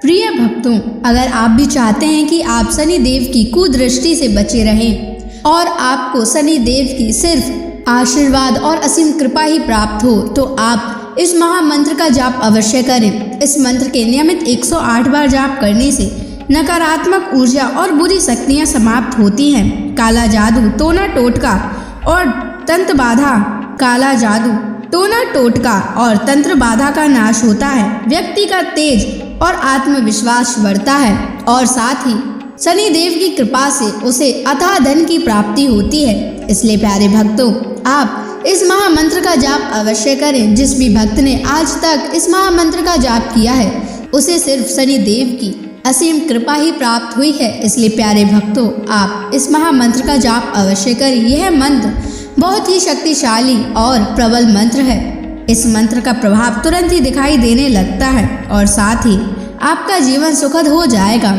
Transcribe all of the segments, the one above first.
प्रिय भक्तों, अगर आप भी चाहते हैं कि आप शनि देव की कुदृष्टि से बचे रहें और आपको शनि देव की सिर्फ आशीर्वाद और असीम कृपा ही प्राप्त हो, तो आप इस महामंत्र का जाप अवश्य करें। इस मंत्र के नियमित 108 बार जाप करने से नकारात्मक ऊर्जा और बुरी शक्तियां समाप्त होती हैं। काला जादू, टोना टोटका और तंत्र बाधा, काला जादू, टोना टोटका और तंत्र बाधा का नाश होता है। व्यक्ति का तेज और आत्मविश्वास बढ़ता है और साथ ही शनि देव की कृपा से उसे अथाह धन की प्राप्ति होती है। इसलिए प्यारे भक्तों, आप इस महामंत्र का जाप अवश्य करें। जिस भी भक्त ने आज तक इस महामंत्र का जाप किया है, उसे सिर्फ शनि देव की असीम कृपा ही प्राप्त हुई है। इसलिए प्यारे भक्तों, आप इस महामंत्र का जाप अवश्य करें। यह मंत्र बहुत ही शक्तिशाली और प्रबल मंत्र है। इस मंत्र का प्रभाव तुरंत ही दिखाई देने लगता है और साथ ही आपका जीवन सुखद हो जाएगा।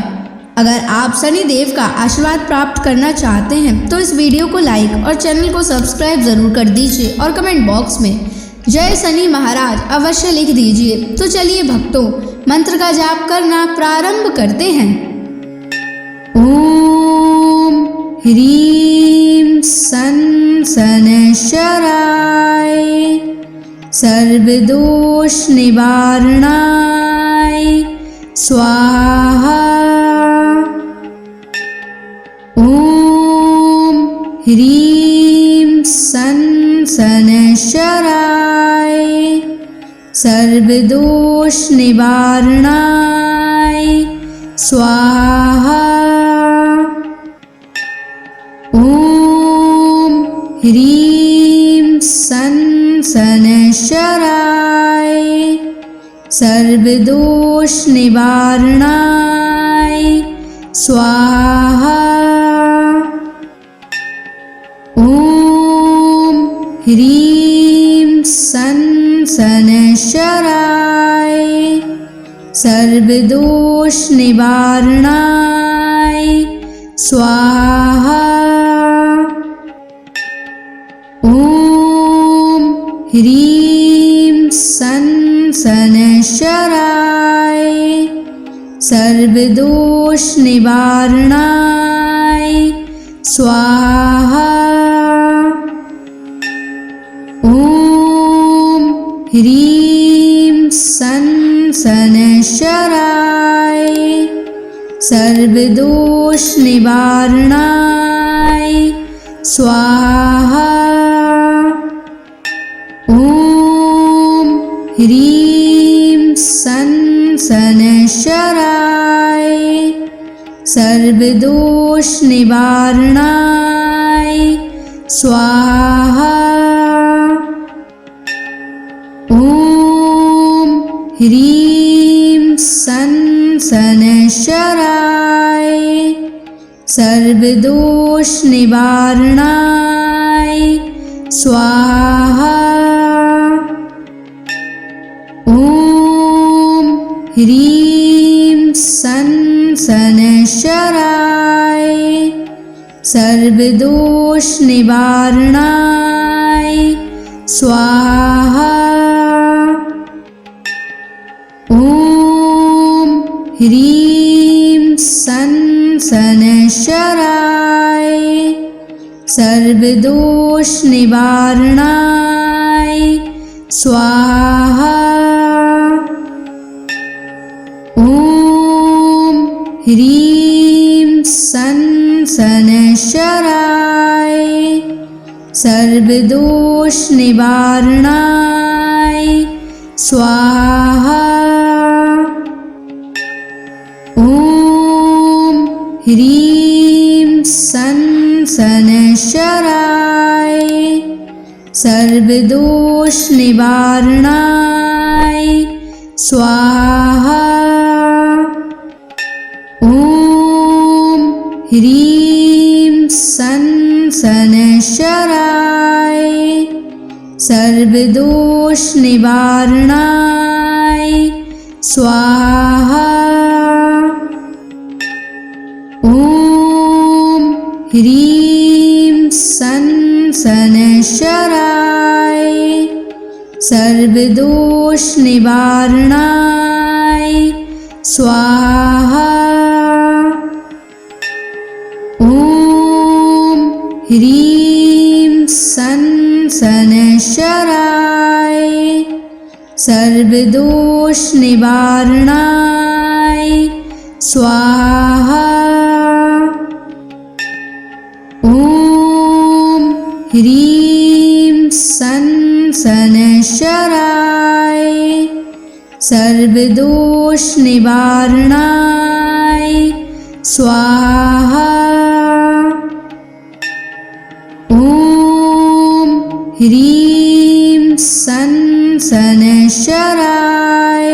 अगर आप शनि देव का आशीर्वाद प्राप्त करना चाहते हैं तो इस वीडियो को लाइक और चैनल को सब्सक्राइब जरूर कर दीजिए और कमेंट बॉक्स में जय शनि महाराज अवश्य लिख दीजिए। तो चलिए भक्तों, मंत्र का जाप करना प्रारंभ करते हैं। ओम ह्रीं सन शनैश्चराय सर्वदोष निवारणाय स्वाहा। ओम ह्रीं सन शनैश्चराय सर्वदोष निवारणाय स्वाहा। ओम ह्रीं सन शनैश्चराय सर्वदोष निवारणाय स्वाहा। ओम ह्रीं सन शनैश्चराय सर्वदोष निवारणाय स्वाहा। ओम ह्रीं सन शनैश्चराय सर्वदोष निवारणाय स्वाहा। ओम ह्रीं सन शनैश्चराय सर्वदोष निवारणाय स्वाहा। ओम ह्रीं सन शनैश्चराय सर्वदोष निवारणाय स्वाहा। ओम ह्रीं सन शनैश्चराय सर्वदोष निवारणाय स्वाहा। ओम ह्रीं सन शनैश्चराय सर्वदोष निवारणाय स्वाहा। ओम ह्रीं सन शनैश्चराय सर्वदोष निवारणाय स्वाहा। ओम ह्रीं सन शनैश्चराय सर्वदोष निवारणाय स्वाहा। ओम ह्रीं सन शनैश्चराय सर्वदोष निवारणाय स्वाहा। ओम ह्रीं सन शनैश्चराय सर्वदोष निवारणाय स्वाहा। ओम ह्रीं सन शनैश्चराय सर्वदोष निवारणाय स्वाहा। ॐ ह्रीं सन् शनैश्चराय सर्वदोषनिवारणाय स्वाहा। ॐ ह्रीं सन् शनैश्चराय सर्वदोषनिवारणाय स्वाहा। ॐ ह्रीं सन् शनैश्चराय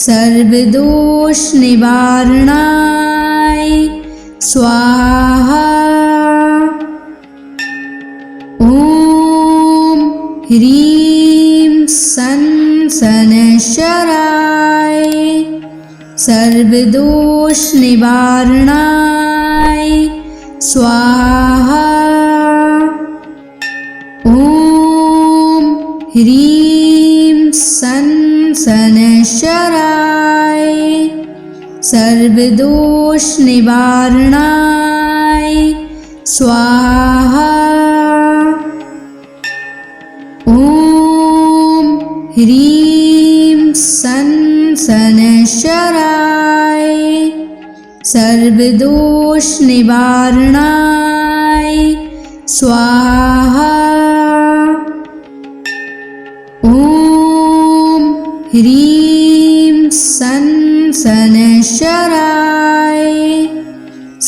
सर्वदोषनिवारणाय स्वाहा। ॐ ह्रीं सन् शनैश्चराय सर्वदोषनिवारणाय स्वाहा। ॐ ह्रीं सन् शनैश्चराय सर्वदोषनिवारणाय स्वाहा। ॐ ह्रीं सन् शनैश्चराय सर्वदोषनिवारणाय स्वाहा। ॐ ह्रीं सन् शनैश्चराय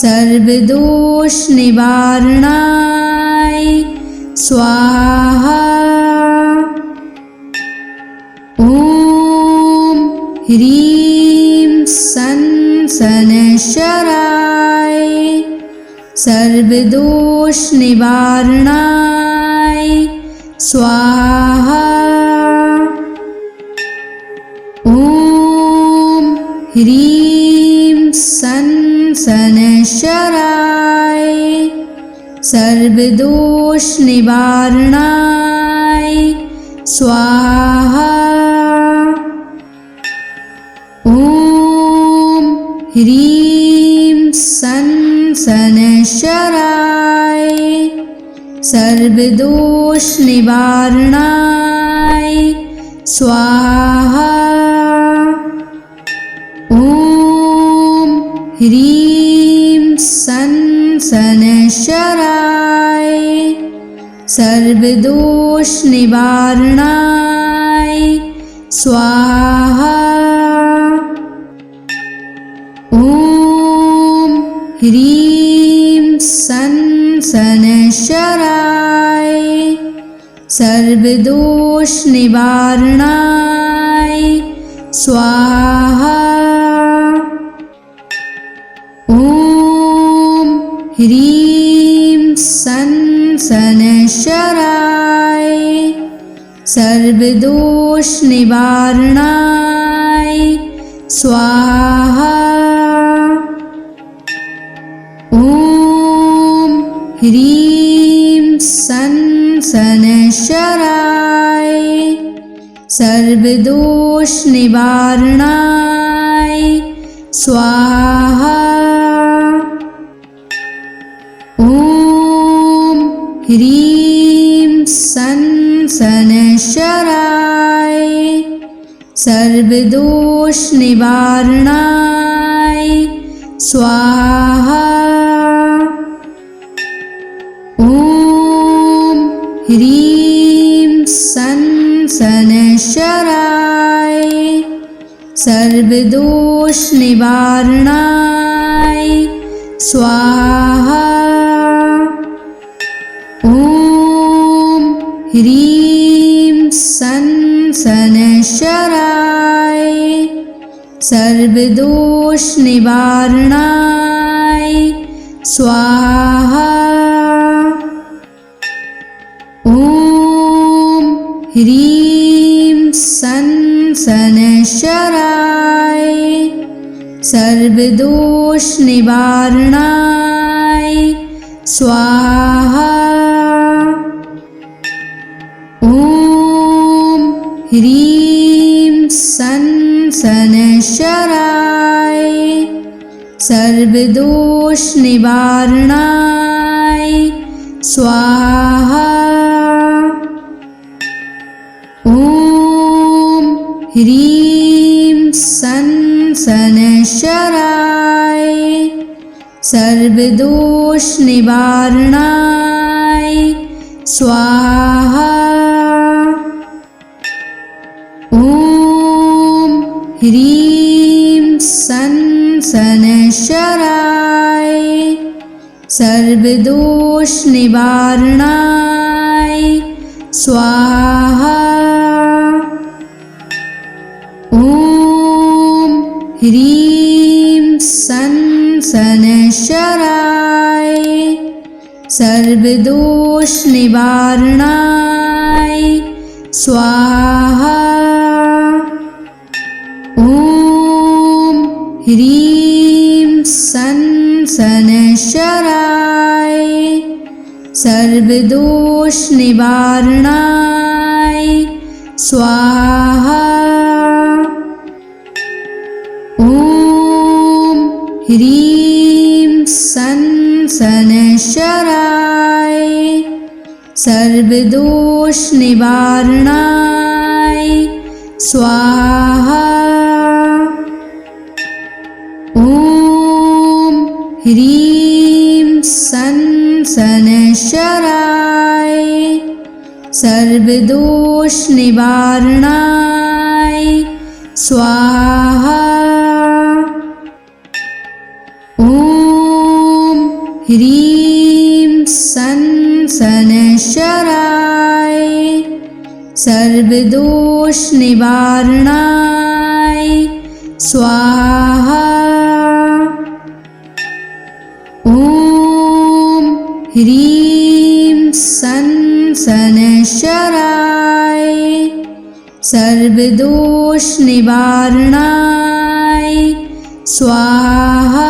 सर्वदोषनिवारणाय स्वाहा। ॐ ह्रीं सन् शनैश्चराय सर्वदोषनिवारणाय स्वाहा। ॐ ह्रीं सन् शनैश्चराय सर्वदोषनिवारणाय स्वाहा। ॐ ह्रीं सन् शनैश्चराय सर्वदोषनिवारणाय स्वाहा। ॐ ह्रीं सन् शनैश्चराय सर्वदोषनिवारणाय स्वाहा। ॐ ह्रीं सन् शनैश्चराय सर्वदोषनिवारणाय स्वाहा। ॐ ह्रीं सन् शनैश्चराय सर्वदोषनिवारणाय स्वाहा। ॐ ह्रीं सन् शनैश्चराय सर्वदोषनिवारणाय स्वाहा। ॐ ह्रीं सन् शनैश्चराय सर्वदोषनिवारणाय स्वाहा। ॐ ह्रीं सन् शनैश्चराय सर्वदोषनिवारणाय स्वाहा। ॐ ह्रीं सन् शनैश्चराय सर्वदोषनिवारणाय स्वाहा। ॐ ह्रीं सन् शनैश्चराय सर्वदोषनिवारणाय स्वाहा। ॐ ह्रीं सन् सनशराय सर्वदोष निवारणाय स्वाहा। ॐ ह्रीं सनशराय सर्वदोष निवारणाय स्वाहा। ॐ ह्रीं सनशराय सर्वदोष निवारणाय स्वाहा। ॐ ह्रीं सनशराय सर्वदोष निवारणाय स्वाहा। ॐ ह्रीं सनशराय सर्वदोष निवारणाय स्वाहा। ॐ ह्रीं सनशराय सर्वदोष निवारणाय स्वाहा। ॐ ह्रीं सनशराय सर्वदोष निवारणाय स्वाहा। ॐ ह्रीं सनशराय सर्वदोष निवारणाय स्वाहा। ॐ ह्रीं सनशराय सर्वदोष निवारणाय स्वाहा।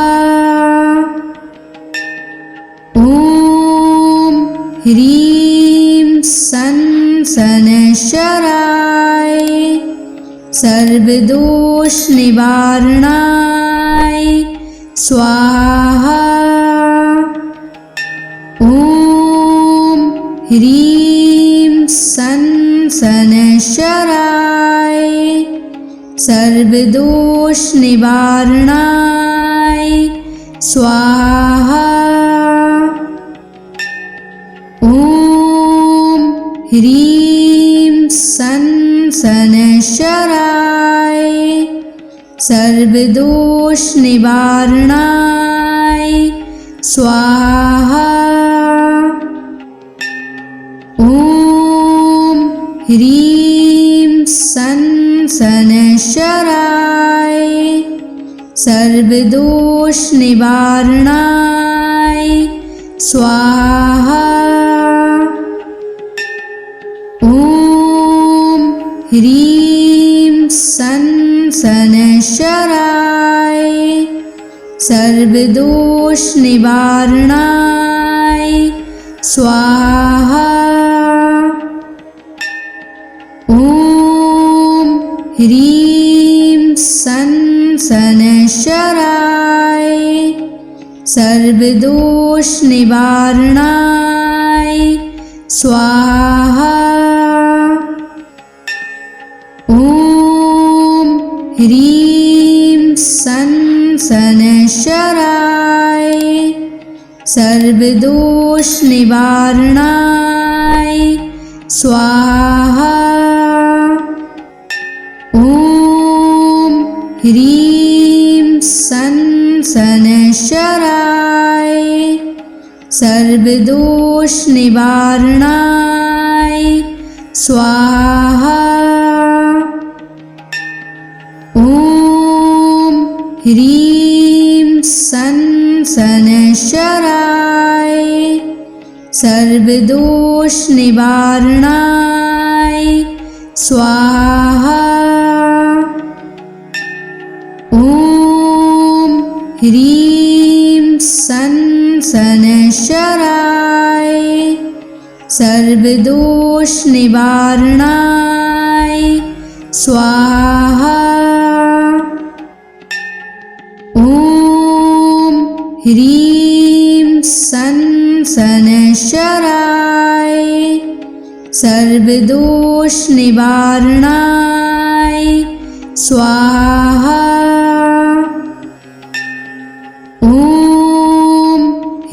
ॐ ह्रीं सनशराय सर्वदोष निवारणाय स्वाहा। ॐ ह्रीं सनशराय सर्वदोष निवारणाय स्वाहा। ॐ ह्रीं सनशराय सर्वदोष निवारणाय स्वाहा। ॐ ह्रीं सनशराय सर्वदोष निवारणाय स्वाहा। ॐ ह्रीं सनशराय सर्वदोष निवारणाय स्वाहा। ॐ ह्रीं सनशराय सर्वदोष निवारणाय स्वाहा। ॐ ह्रीं सनशराय सर्वदोष निवारणाय स्वाहा। ॐ ह्रीं सनशराय सर्वदोष निवारणाय स्वाहा। ॐ ह्रीं सनशराय सर्वदोष निवारणाय स्वाहा। ॐ ह्रीं सनशराय सर्वदोष निवारणाय स्वाहा। ह्रीं सन शनैश्चराय सर्वदोष निवारणाय स्वाहा। ॐ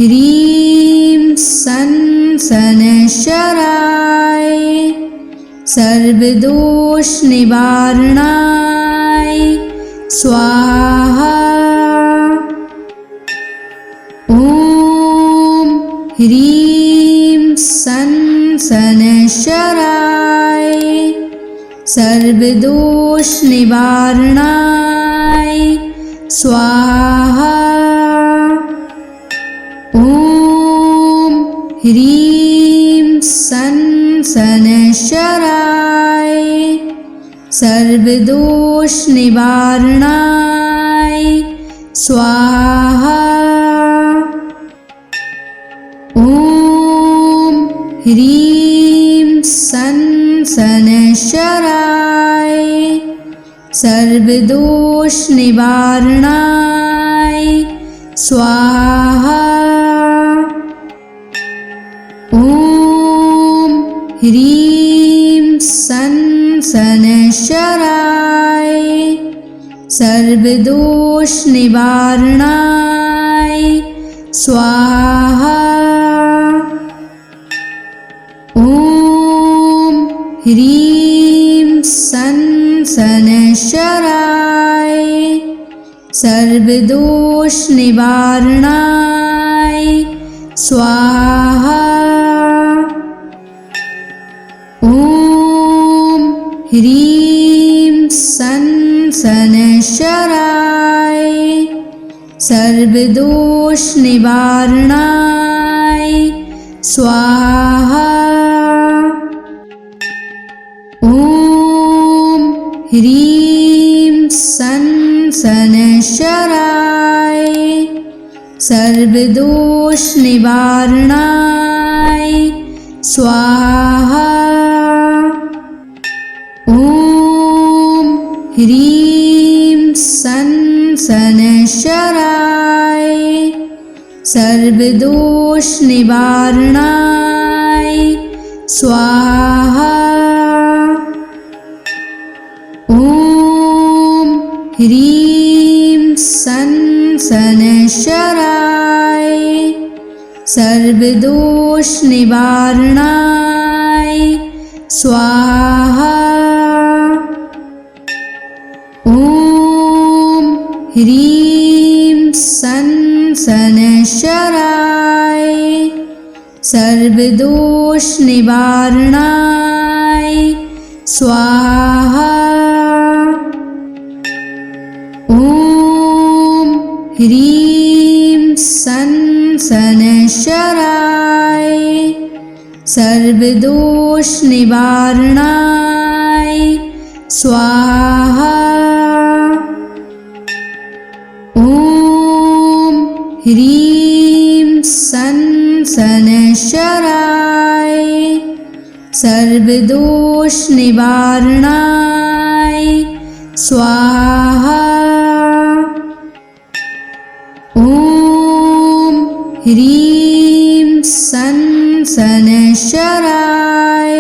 ह्रीं सन शनैश्चराय सर्वदोष निवारणाय स्वाहा। ॐ ह्रीं सन शनैश्चराय सर्वदोष निवारणाय स्वाहा। ॐ ह्रीं सन शनैश्चराय सर्वदोष निवारणाय स्वाहा। ॐ ह्रीं सन शनैश्चराय सर्वदोष निवारणाय स्वाहा। ॐ ह्रीं सन शनैश्चराय सर्वदोष निवारणाय स्वाहा। ॐ ह्रीं सन शनैश्चराय सर्वदोष निवारणाय स्वाहा। ॐ ह्रीं सन शनैश्चराय सर्वदोष निवारणाय स्वाहा। ॐ ह्रीं सन शनैश्चराय सर्वदोष निवारणाय स्वाहा। ॐ ह्रीं सन शनैश्चराय सर्वदोष निवारणाय स्वाहा। ॐ ह्रीं सन शनैश्चराय सर्वदोष निवारणाय स्वाहा। ॐ ह्रीं सन शनैश्चराय सर्वदोष निवारणाय स्वाहा। ॐ ह्रीं सन शनैश्चराय सर्वदोष निवारणाय स्वाहा। ॐ ह्रीं सन शनैश्चराय सर्वदोष निवारणाय स्वाहा। ॐ ह्रीं सन शनैश्चराय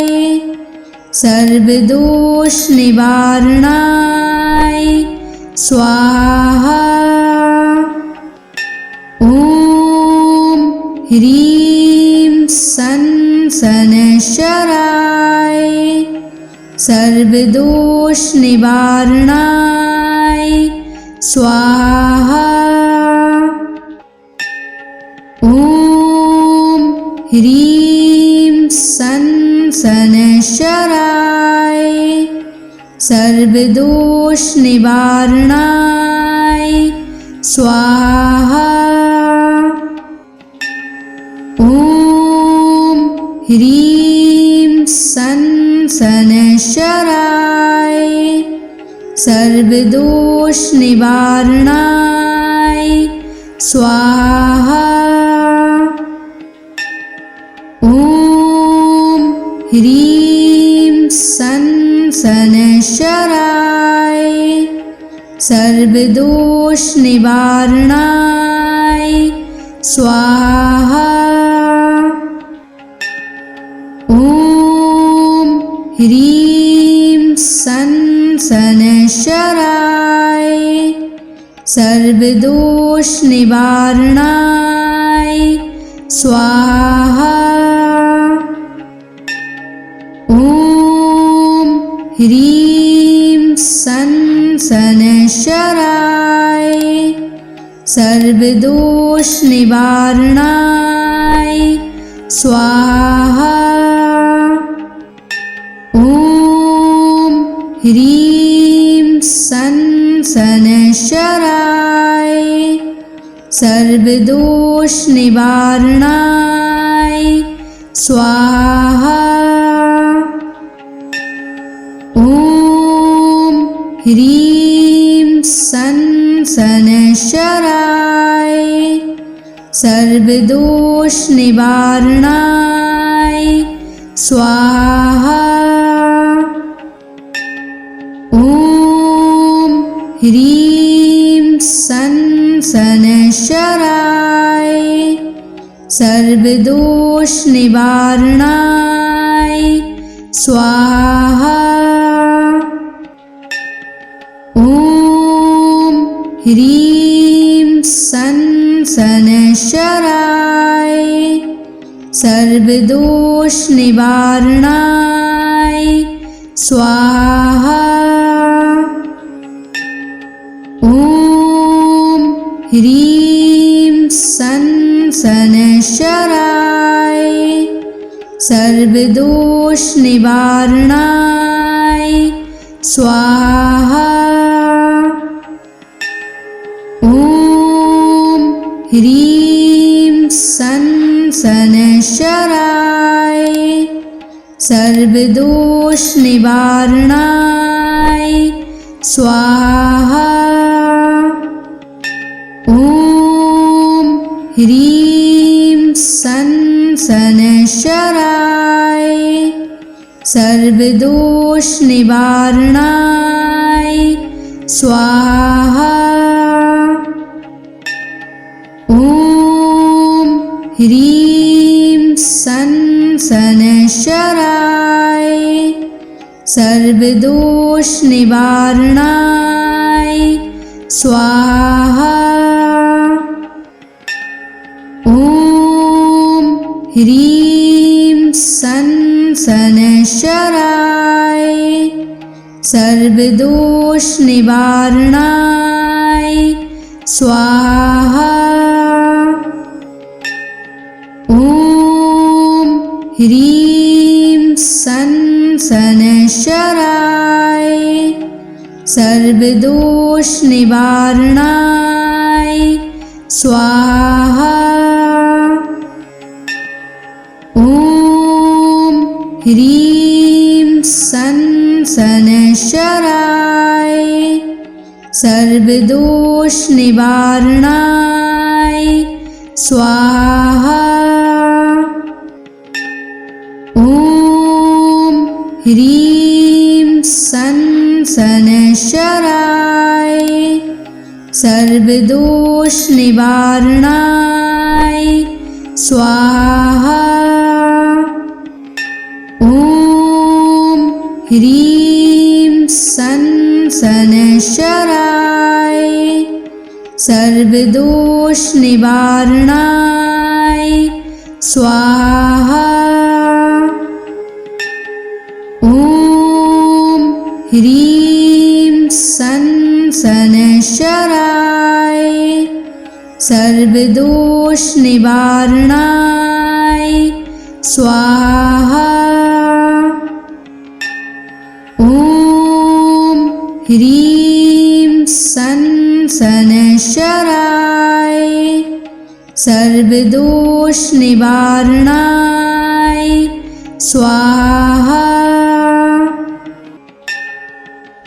सर्वदोष निवारणाय स्वाहा। ॐ ह्रीं सन शनैश्चराय सर्वदोष निवारणाय स्वाहा। ॐ ह्रीं सन शनैश्चराय सर्वदोष निवारणाय स्वाहा। ॐ ह्रीं सन शनैश्चराय सर्वदोष निवारणाय स्वाहा। ॐ ह्रीं सन शनैश्चराय सर्वदोष निवारणाय स्वाहा। ॐ ह्रीं सन् शनैश्चराय सर्वदोषनिवारणाय स्वाहा। ॐ ह्रीं सन् शनैश्चराय सर्वदोषनिवारणाय स्वाहा। ॐ ह्रीं सन् शनैश्चराय सर्वदोषनिवारणाय स्वाहा। ॐ ह्रीं सन् शनैश्चराय सर्वदोषनिवारणाय स्वाहा। ॐ ह्रीं सन् शनैश्चराय सर्वदोषनिवारणाय स्वाहा। ॐ ह्रीं सन् शनैश्चराय सर्वदोषनिवारणाय स्वाहा। ॐ ह्रीं सन् शनैश्चराय सर्वदोषनिवारणाय स्वाहा। ॐ ह्रीं सन् शनैश्चराय सर्वदोषनिवारणाय स्वाहा। ॐ ह्रीं सन् शनैश्चराय सर्वदोषनिवारणाय स्वाहा। ॐ ह्रीं सन् शनैश्चराय सर्वदोषनिवारणाय स्वाहा। ॐ ह्रीं सन् शनैश्चराय सर्वदोषनिवारणाय स्वाहा। ॐ ह्रीं सन् शनैश्चराय सर्वदोषनिवारणाय स्वाहा। ॐ ह्रीं सन् शनैश्चराय सर्वदोषनिवारणाय स्वाहा। ॐ ह्रीं सन् शनैश्चराय सर्वदोषनिवारणाय स्वाहा। ॐ ह्रीं सन् शनैश्चराय सर्वदोषनिवारणाय स्वाहा। ॐ ह्रीं सन् शनैश्चराय सर्वदोषनिवारणाय स्वाहा। ॐ ह्रीं सन् शनैश्चराय सर्वदोषनिवारणाय स्वाहा।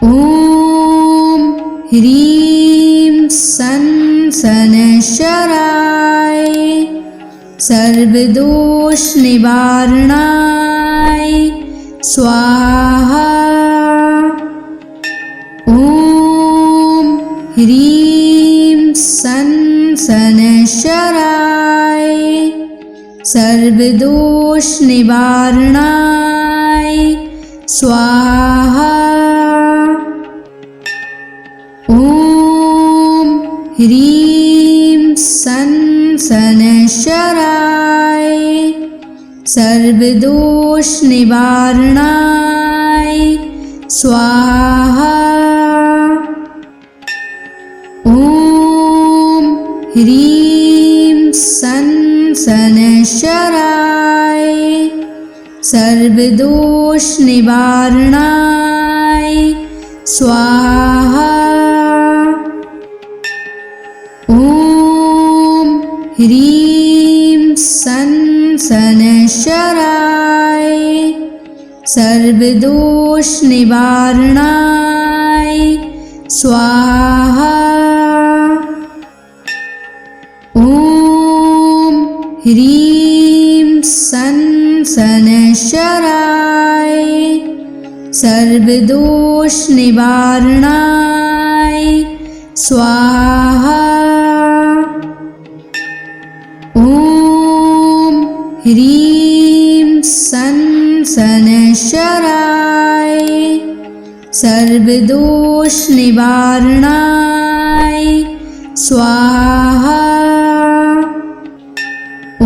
ॐ ह्रीं सन् शनैश्चराय सर्वदोषनिवारणाय स्वाहा। ॐ ह्रीं सन् शनैश्चराय सर्वदोष निवारणाय स्वाहा। ॐ ह्रीं सन् शनैश्चराय सर्वदोष निवारणाय स्वाहा। ॐ ह्रीं सन् शनैश्चराय सर्वदोष निवारणाय स्वाहा। ॐ ह्रीं सन् शनैश्चराय सर्वदोष निवारणाय स्वाहा। ॐ ह्रीं सन् शनैश्चराय सर्वदोष निवारणाय स्वाहा। ॐ ह्रीं सन् शनैश्चराय सर्वदोष निवारणाय स्वाहा। ॐ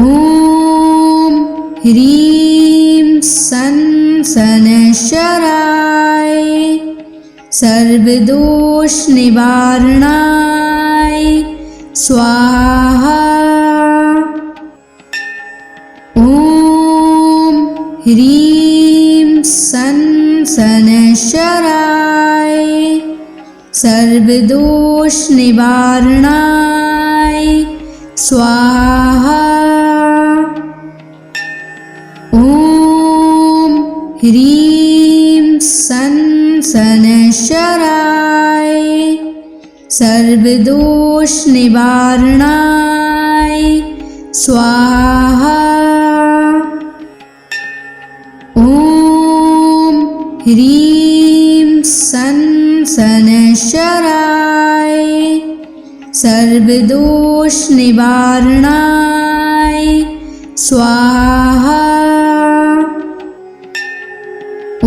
ह्रीं सन् शनैश्चराय सर्वदोष निवारणाय स्वाहा। ॐ ह्रीं सन् शनैश्चराय सर्वदोष निवारणाय स्वाहा। ॐ ह्रीं सन् शनैश्चराय सर्वदोष निवारणाय स्वाहा। ॐ ह्रीं सन् शनैश्चराय सर्वदोष निवारणाय स्वाहा। ॐ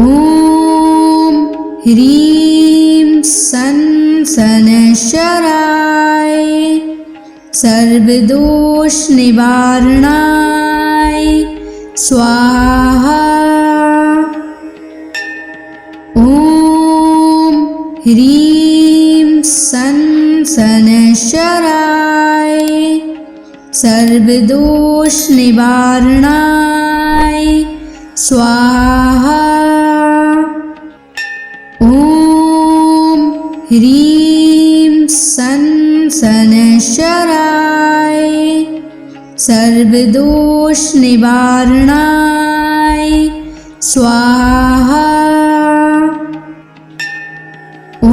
ह्रीं सन् शनैश्चराय सर्वदोष निवारणाय स्वाहा। ॐ ह्रीं सन् शनैश्चराय सर्वदोष निवारणाय स्वाहा। ॐ ह्रीं सन् शनैश्चराय सर्वदोष निवारणाय स्वाहा। ॐ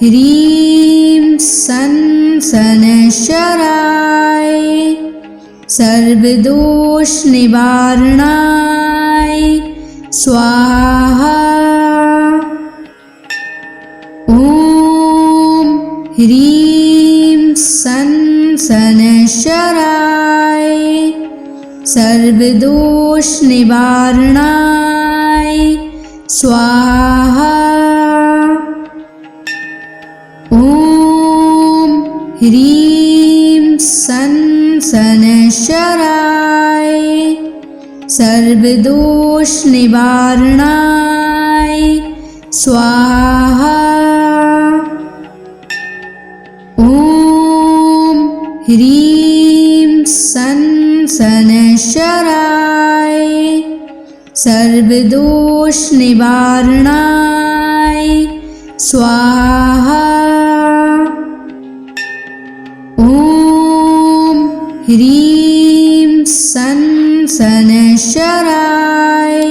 ह्रीं सन् शनैश्चराय सर्वदोष निवारणाय स्वाहा। ॐ ह्रीं सन् शनैश्चराय सर्वदोष निवारणाय स्वाहा। ॐ ह्रीं सन् शनैश्चराय सर्वदोष निवारणाय स्वाहा। ॐ ह्रीं सन् शनैश्चराय सर्वदोष निवारणाय स्वाहा। ॐ ह्रीं सन् शनैश्चराय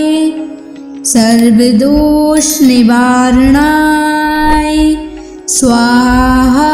सर्वदोष निवारणाय स्वाहा।